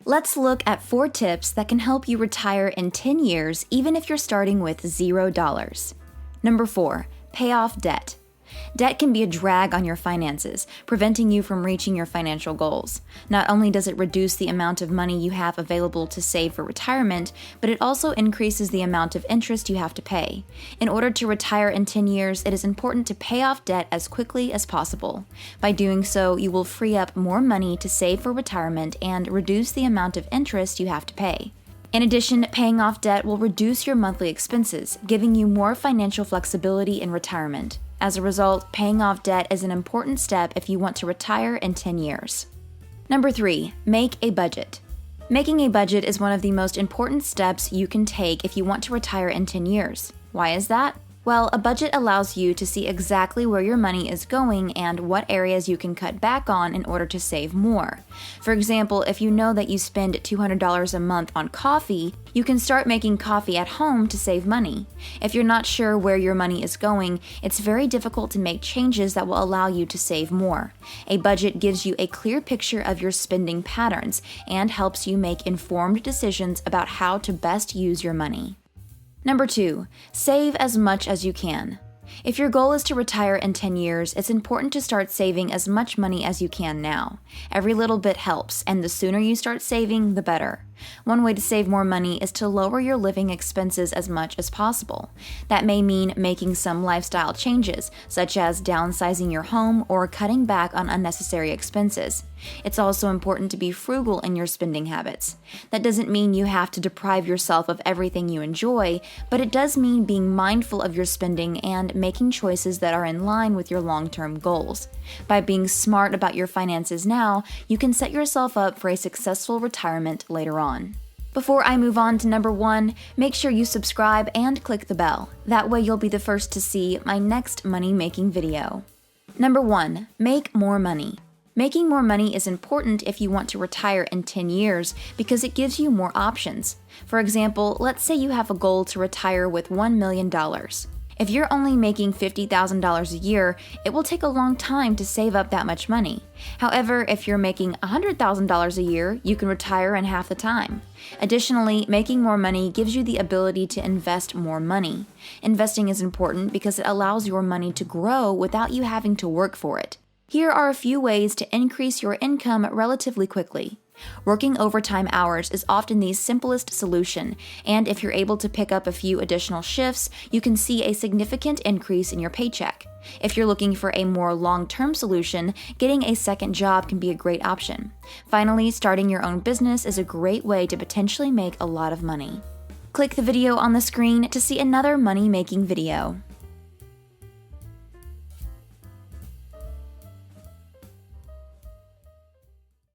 Let's look at 4 tips that can help you retire in 10 years even if you're starting with $0. Number 4, pay off debt. Debt can be a drag on your finances, preventing you from reaching your financial goals. Not only does it reduce the amount of money you have available to save for retirement, but it also increases the amount of interest you have to pay. In order to retire in 10 years, it is important to pay off debt as quickly as possible. By doing so, you will free up more money to save for retirement and reduce the amount of interest you have to pay. In addition, paying off debt will reduce your monthly expenses, giving you more financial flexibility in retirement. As a result, paying off debt is an important step if you want to retire in 10 years. Number 3, make a budget. Making a budget is one of the most important steps you can take if you want to retire in 10 years. Why is that? Well, a budget allows you to see exactly where your money is going and what areas you can cut back on in order to save more. For example, if you know that you spend $200 a month on coffee, you can start making coffee at home to save money. If you're not sure where your money is going, it's very difficult to make changes that will allow you to save more. A budget gives you a clear picture of your spending patterns and helps you make informed decisions about how to best use your money. Number 2, save as much as you can. If your goal is to retire in 10 years, it's important to start saving as much money as you can now. Every little bit helps, and the sooner you start saving, the better. One way to save more money is to lower your living expenses as much as possible. That may mean making some lifestyle changes, such as downsizing your home or cutting back on unnecessary expenses. It's also important to be frugal in your spending habits. That doesn't mean you have to deprive yourself of everything you enjoy, but it does mean being mindful of your spending and making choices that are in line with your long-term goals. By being smart about your finances now, you can set yourself up for a successful retirement later on. Before I move on to number 1, make sure you subscribe and click the bell. That way you'll be the first to see my next money-making video. Number 1, make more money. Making more money is important if you want to retire in 10 years because it gives you more options. For example, let's say you have a goal to retire with $1 million. If you're only making $50,000 a year, it will take a long time to save up that much money. However, if you're making $100,000 a year, you can retire in half the time. Additionally, making more money gives you the ability to invest more money. Investing is important because it allows your money to grow without you having to work for it. Here are a few ways to increase your income relatively quickly. Working overtime hours is often the simplest solution, and if you're able to pick up a few additional shifts, you can see a significant increase in your paycheck. If you're looking for a more long-term solution, getting a second job can be a great option. Finally, starting your own business is a great way to potentially make a lot of money. Click the video on the screen to see another money-making video.